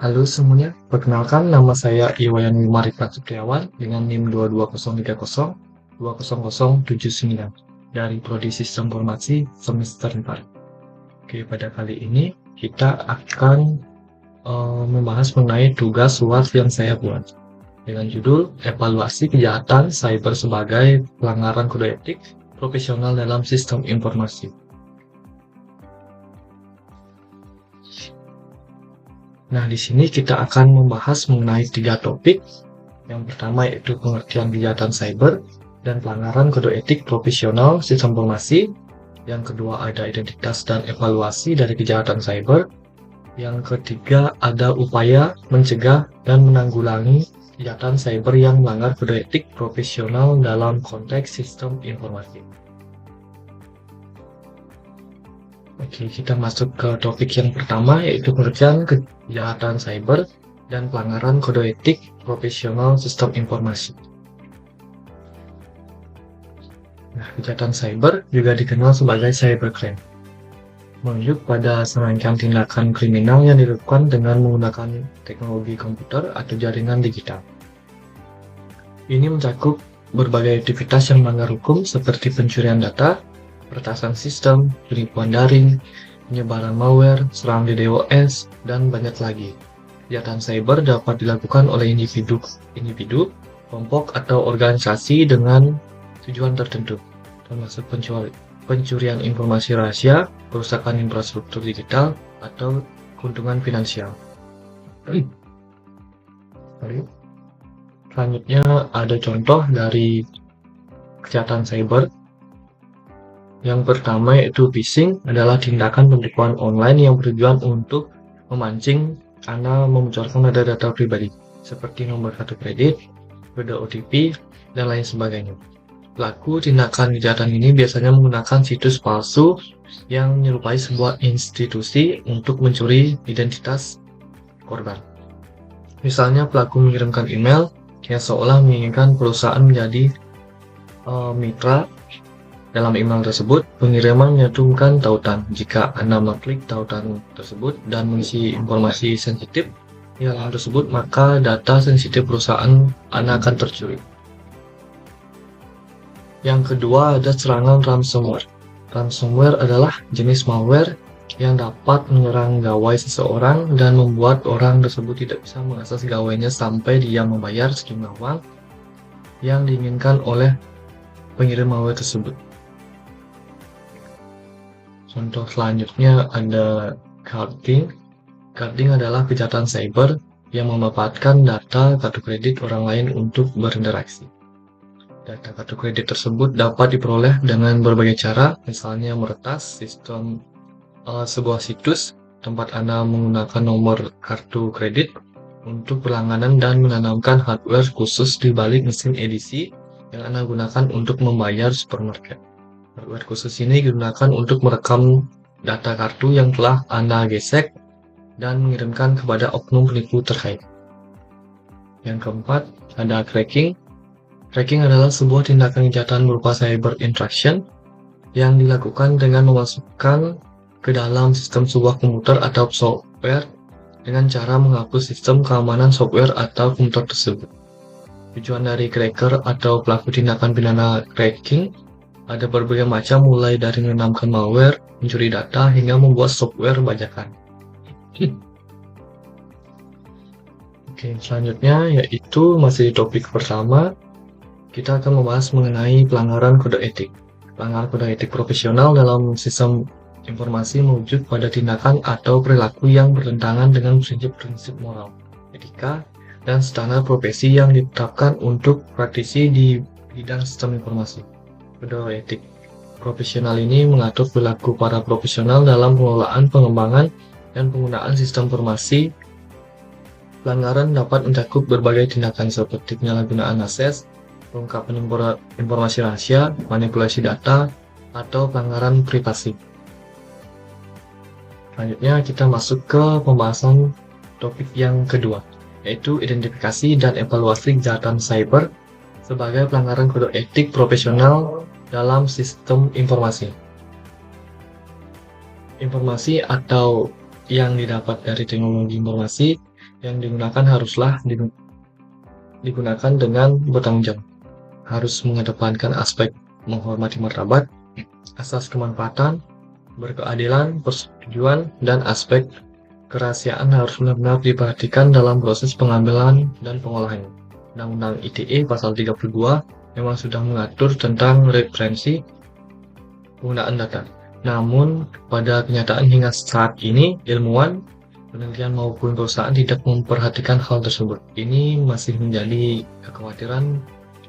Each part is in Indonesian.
Halo semuanya, perkenalkan nama saya Iwayan Wimarita Sutriawan dengan NIM 22030 20079 dari Prodi Sistem Informasi semester 4. Oke, pada kali ini kita akan membahas mengenai tugas UAS yang saya buat dengan judul Evaluasi Kejahatan Cyber sebagai Pelanggaran Kode Etik Profesional dalam Sistem Informasi. Nah, di sini kita akan membahas mengenai 3 topik. Yang pertama yaitu pengertian kejahatan cyber dan pelanggaran kode etik profesional sistem informasi. Yang kedua ada identitas dan evaluasi dari kejahatan cyber. Yang ketiga ada upaya mencegah dan menanggulangi kejahatan cyber yang melanggar kode etik profesional dalam konteks sistem informasi. Oke, kita masuk ke topik yang pertama yaitu pengertian kejahatan cyber dan pelanggaran kode etik profesional sistem informasi. Nah, kejahatan cyber juga dikenal sebagai cybercrime, merujuk pada serangkaian tindakan kriminal yang dilakukan dengan menggunakan teknologi komputer atau jaringan digital. Ini mencakup berbagai aktivitas yang melanggar hukum seperti pencurian data, peretasan sistem, penipuan daring, penyebaran malware, serangan DDoS, dan banyak lagi. Kejahatan cyber dapat dilakukan oleh individu, kelompok, atau organisasi dengan tujuan tertentu, termasuk pencurian informasi rahasia, kerusakan infrastruktur digital, atau keuntungan finansial. Selanjutnya ada contoh dari kejahatan cyber. Yang pertama yaitu phishing adalah tindakan penipuan online yang bertujuan untuk memancing Anda membocorkan data-data pribadi seperti nomor kartu kredit, kode OTP, dan lain sebagainya. Pelaku tindakan kejahatan ini biasanya menggunakan situs palsu yang menyerupai sebuah institusi untuk mencuri identitas korban. Misalnya pelaku mengirimkan email yang seolah menginginkan perusahaan menjadi mitra. Dalam email tersebut, pengiriman menyantumkan tautan. Jika Anda mengklik tautan tersebut dan mengisi informasi sensitif di halaman tersebut, maka data sensitif perusahaan Anda akan tercuri. Yang kedua ada serangan ransomware. Ransomware adalah jenis malware yang dapat menyerang gawai seseorang dan membuat orang tersebut tidak bisa mengakses gawainya sampai dia membayar sejumlah uang yang diinginkan oleh pengirim malware tersebut. Contoh selanjutnya ada carding. Carding adalah kejahatan cyber yang memanfaatkan data kartu kredit orang lain untuk berinteraksi. Data kartu kredit tersebut dapat diperoleh dengan berbagai cara, misalnya meretas sistem sebuah situs tempat Anda menggunakan nomor kartu kredit untuk berlangganan dan menanamkan hardware khusus di balik mesin edisi yang Anda gunakan untuk membayar supermarket. Hardware khusus ini digunakan untuk merekam data kartu yang telah Anda gesek dan mengirimkan kepada oknum penipu terkait. Yang keempat, ada cracking. Cracking adalah sebuah tindakan kejahatan berupa cyber intrusion yang dilakukan dengan memasukkan ke dalam sistem sebuah komputer atau software dengan cara menghapus sistem keamanan software atau komputer tersebut. Tujuan dari cracker atau pelaku tindakan pidana cracking ada berbagai macam, mulai dari menanamkan malware, mencuri data, hingga membuat software bajakan. Oke, selanjutnya yaitu masih di topik pertama, kita akan membahas mengenai pelanggaran kode etik. Pelanggaran kode etik profesional dalam sistem informasi merujuk pada tindakan atau perilaku yang bertentangan dengan prinsip-prinsip moral, etika, dan standar profesi yang ditetapkan untuk praktisi di bidang sistem informasi. Kode etik profesional ini mengatur perilaku para profesional dalam pengelolaan, pengembangan, dan penggunaan sistem informasi. Pelanggaran dapat mencakup berbagai tindakan seperti penyalahgunaan akses, pengungkapan informasi rahasia, manipulasi data, atau pelanggaran privasi. Selanjutnya kita masuk ke pembahasan topik yang kedua, yaitu identifikasi dan evaluasi kejahatan cyber sebagai pelanggaran kode etik profesional dalam sistem informasi. Informasi atau yang didapat dari teknologi informasi yang digunakan haruslah digunakan dengan bertanggung jawab. Harus mengedepankan aspek menghormati martabat, asas kemanfaatan, berkeadilan, persetujuan, dan aspek kerahasiaan harus benar-benar diperhatikan dalam proses pengambilan dan pengolahan. Undang-Undang ITE pasal 32 memang sudah mengatur tentang referensi penggunaan data. Namun, pada kenyataan hingga saat ini, ilmuwan, penelitian maupun perusahaan tidak memperhatikan hal tersebut. Ini masih menjadi kekhawatiran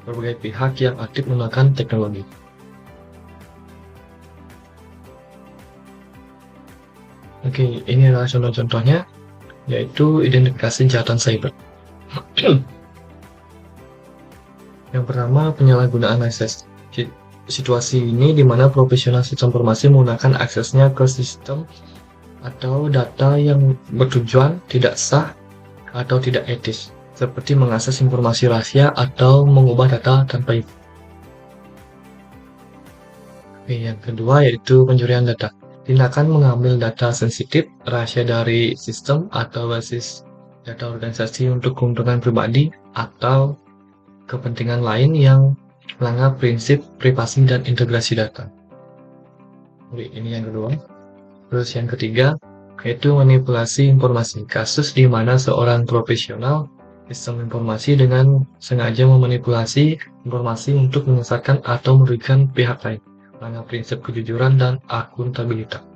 berbagai pihak yang aktif menggunakan teknologi. Oke, ini adalah contoh-contohnya, yaitu identifikasi kejahatan cyber. Yang pertama, penyalahgunaan akses. Situasi ini di mana profesional sistem informasi menggunakan aksesnya ke sistem atau data yang bertujuan tidak sah atau tidak etis, seperti mengakses informasi rahasia atau mengubah data tanpa izin. Yang kedua yaitu pencurian data. Tindakan mengambil data sensitif, rahasia dari sistem atau basis data organisasi untuk keuntungan pribadi atau kepentingan lain yang melanggar prinsip privasi dan integrasi data. Ini yang kedua. Terus yang ketiga, yaitu manipulasi informasi. Kasus di mana seorang profesional sistem informasi dengan sengaja memanipulasi informasi untuk menyesatkan atau merugikan pihak lain, melanggar prinsip kejujuran dan akuntabilitas.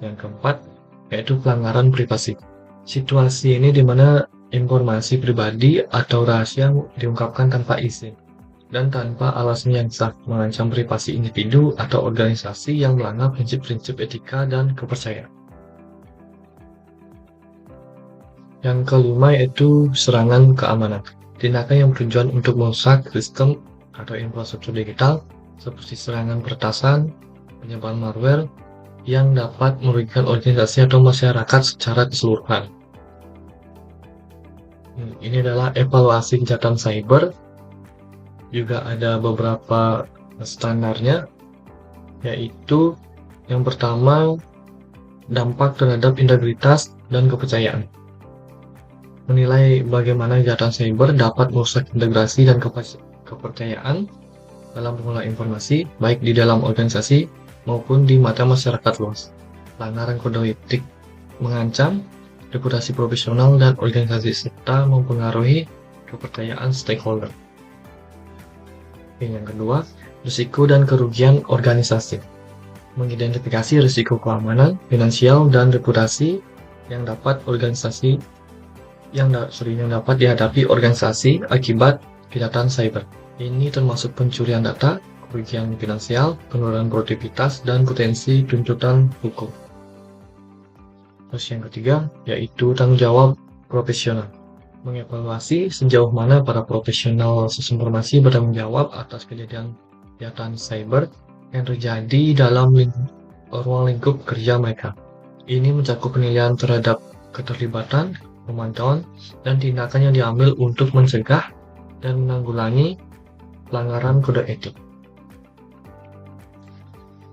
Yang keempat, yaitu pelanggaran privasi. Situasi ini di mana informasi pribadi atau rahasia diungkapkan tanpa izin dan tanpa alasan yang sah, mengancam privasi individu atau organisasi yang melanggar prinsip-prinsip etika dan kepercayaan. Yang kelima yaitu serangan keamanan. Tindakan yang bertujuan untuk merusak sistem atau infrastruktur digital, seperti serangan peretasan, penyebaran malware, yang dapat merugikan organisasi atau masyarakat secara keseluruhan. Ini adalah evaluasi kejahatan cyber. Juga ada beberapa standarnya, yaitu yang pertama, dampak terhadap integritas dan kepercayaan. Menilai bagaimana kejahatan cyber dapat merusak integrasi dan kepercayaan dalam pengelolaan informasi, baik di dalam organisasi maupun di mata masyarakat luas. Pelanggaran kode etik mengancam reputasi profesional dan organisasi serta mempengaruhi kepercayaan stakeholder. Yang kedua, risiko dan kerugian organisasi. Mengidentifikasi risiko keamanan, finansial, dan reputasi yang dapat dihadapi organisasi akibat kejahatan cyber. Ini termasuk pencurian data, kerugian finansial, penurunan produktivitas, dan potensi tuntutan hukum. Terus yang ketiga, yaitu tanggung jawab profesional. Mengevaluasi sejauh mana para profesional sistem informasi bertanggung jawab atas kejadian kejahatan cyber yang terjadi dalam ruang lingkup kerja mereka. Ini mencakup penilaian terhadap keterlibatan, pemantauan, dan tindakan yang diambil untuk mencegah dan menanggulangi pelanggaran kode etik.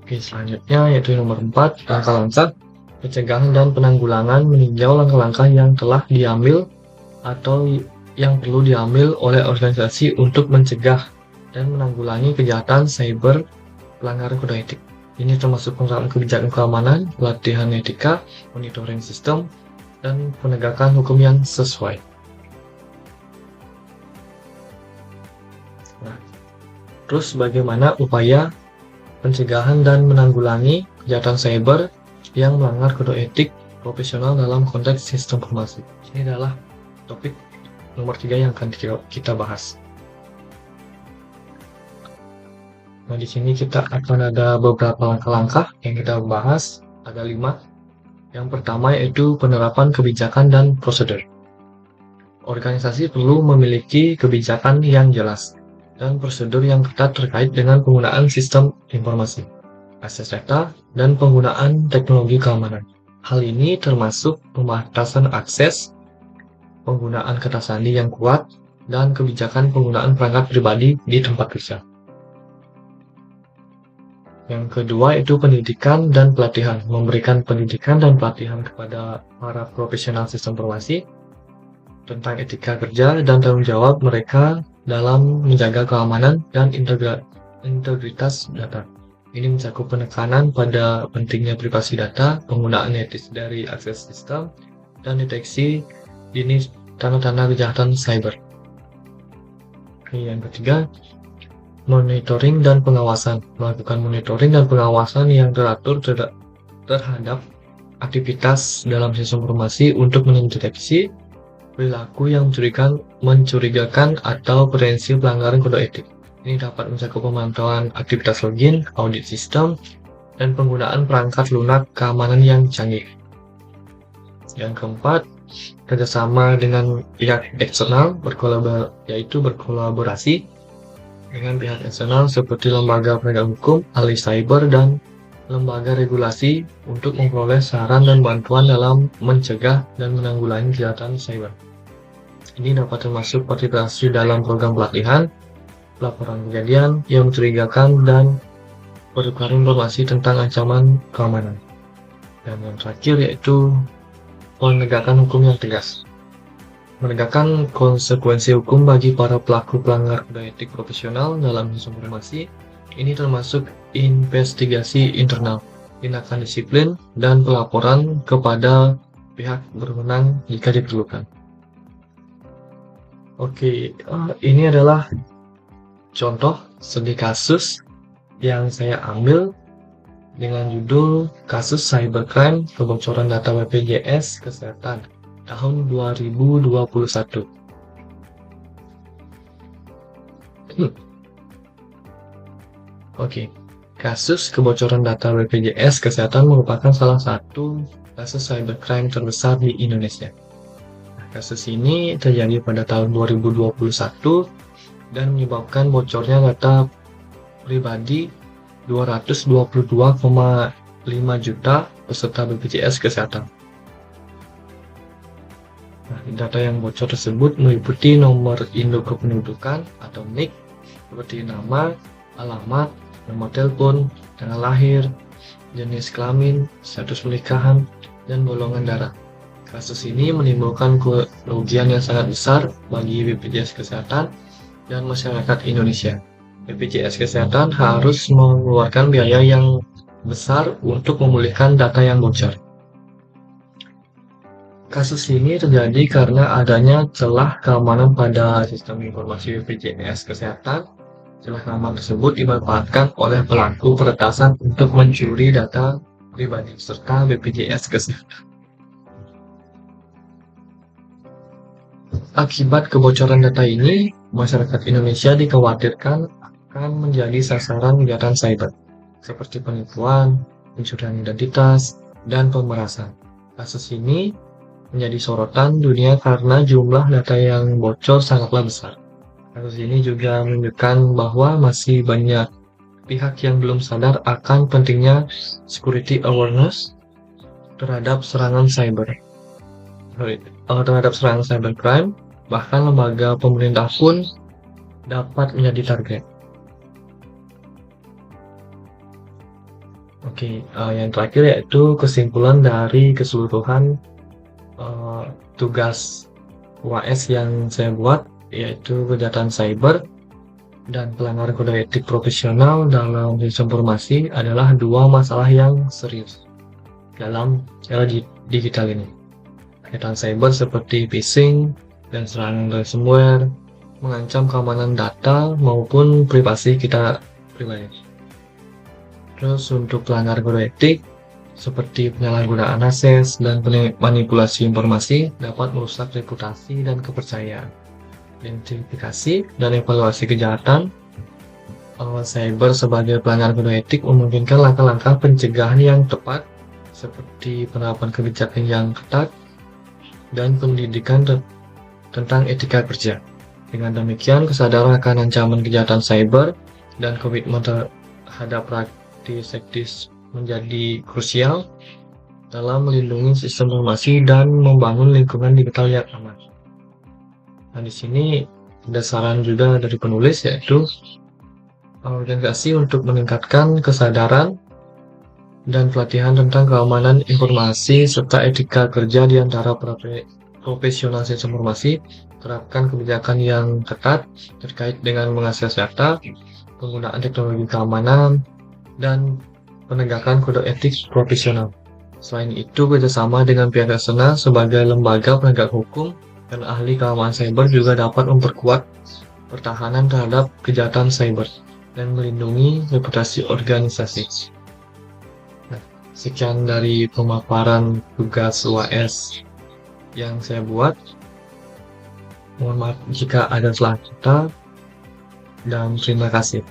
Oke, selanjutnya yaitu nomor 4, langkah-langkah pencegahan dan penanggulangan, meninjau langkah-langkah yang telah diambil atau yang perlu diambil oleh organisasi untuk mencegah dan menanggulangi kejahatan cyber pelanggaran kode etik. Ini termasuk penerapan kebijakan keamanan, pelatihan etika, monitoring sistem, dan penegakan hukum yang sesuai. Nah, terus bagaimana upaya pencegahan dan menanggulangi kejahatan cyber yang melanggar kode etik profesional dalam konteks sistem informasi? Ini adalah topik nomor 3 yang akan kita bahas. Nah, di sini kita akan ada beberapa langkah-langkah yang kita bahas, ada 5. Yang pertama yaitu penerapan kebijakan dan prosedur. Organisasi perlu memiliki kebijakan yang jelas dan prosedur yang ketat terkait dengan penggunaan sistem informasi, akses data, dan penggunaan teknologi keamanan. Hal ini termasuk pembatasan akses, penggunaan kata sandi yang kuat, dan kebijakan penggunaan perangkat pribadi di tempat kerja. Yang kedua itu pendidikan dan pelatihan, memberikan pendidikan dan pelatihan kepada para profesional sistem informasi tentang etika kerja dan tanggung jawab mereka dalam menjaga keamanan dan integritas data. Ini mencakup penekanan pada pentingnya privasi data, penggunaan etis dari akses sistem, dan deteksi dini tanda-tanda kejahatan cyber. Yang ketiga, monitoring dan pengawasan. Melakukan monitoring dan pengawasan yang teratur terhadap aktivitas dalam sistem informasi untuk mendeteksi perilaku yang mencurigakan atau potensi pelanggaran kode etik. Ini dapat mencakup pemantauan aktivitas login, audit sistem, dan penggunaan perangkat lunak keamanan yang canggih. Yang keempat, kerjasama dengan pihak eksternal berkolaborasi dengan pihak eksternal seperti lembaga penegak hukum, ahli cyber, dan lembaga regulasi untuk memperoleh saran dan bantuan dalam mencegah dan menanggulangi kejahatan cyber. Ini dapat termasuk partisipasi dalam program pelatihan, laporan kejadian yang mencurigakan, dan pertukaran informasi tentang ancaman keamanan. Dan yang terakhir yaitu penegakan hukum yang tegas. Menegakkan konsekuensi hukum bagi para pelaku pelanggar kode etik profesional dalam sistem informasi. Ini termasuk investigasi internal, tindakan disiplin, dan pelaporan kepada pihak berwenang jika diperlukan. Oke, ini adalah contoh studi kasus yang saya ambil dengan judul kasus cybercrime kebocoran data BPJS Kesehatan tahun 2021. Oke, kasus kebocoran data BPJS Kesehatan merupakan salah satu kasus cybercrime terbesar di Indonesia. Kasus ini terjadi pada tahun 2021 dan menyebabkan bocornya data pribadi 222,5 juta peserta BPJS Kesehatan. Nah, data yang bocor tersebut meliputi nomor induk kependudukan atau NIK, seperti nama, alamat, nomor telepon, tanggal lahir, jenis kelamin, status pernikahan, dan golongan darah. Kasus ini menimbulkan kerugian yang sangat besar bagi BPJS Kesehatan dan masyarakat Indonesia. BPJS Kesehatan harus mengeluarkan biaya yang besar untuk memulihkan data yang bocor. Kasus ini terjadi karena adanya celah keamanan pada sistem informasi BPJS Kesehatan. Celah keamanan tersebut dimanfaatkan oleh pelaku peretasan untuk mencuri data pribadi serta BPJS Kesehatan. Akibat kebocoran data ini, masyarakat Indonesia dikhawatirkan akan menjadi sasaran kejahatan cyber, seperti penipuan, pencurian identitas, dan pemerasan. Kasus ini menjadi sorotan dunia karena jumlah data yang bocor sangatlah besar. Kasus ini juga menunjukkan bahwa masih banyak pihak yang belum sadar akan pentingnya security awareness terhadap serangan cybercrime. Bahkan lembaga pemerintah pun dapat menjadi target. Oke, yang terakhir yaitu kesimpulan dari keseluruhan tugas UAS yang saya buat, yaitu kejahatan cyber dan pelanggaran kode etik profesional dalam sistem informasi adalah dua masalah yang serius dalam era digital ini. Kejahatan cyber seperti phishing dan serangan ransomware mengancam keamanan data maupun privasi kita pribadi. Terus untuk pelanggaran kode etik seperti penyalahgunaan akses dan manipulasi informasi dapat merusak reputasi dan kepercayaan. Identifikasi dan evaluasi kejahatan cyber sebagai pelanggaran kode etik memungkinkan langkah-langkah pencegahan yang tepat seperti penerapan kebijakan yang ketat dan pendidikan tentang etika kerja. Dengan demikian, kesadaran akan ancaman kejahatan cyber dan komitmen terhadap praktis etis menjadi krusial dalam melindungi sistem informasi dan membangun lingkungan digital yang aman. Nah, di sini ada saran juga dari penulis, yaitu organisasi untuk meningkatkan kesadaran dan pelatihan tentang keamanan informasi serta etika kerja di antara profesional sains informasi, terapkan kebijakan yang ketat terkait dengan mengakses data, penggunaan teknologi keamanan, dan penegakan kode etik profesional. Selain itu, kerjasama dengan pihak eksternal sebagai lembaga penegak hukum dan ahli keamanan cyber juga dapat memperkuat pertahanan terhadap kejahatan cyber dan melindungi reputasi organisasi. Nah, sekian dari pemaparan tugas UAS yang saya buat. Mohon maaf jika ada salah kata, dan terima kasih.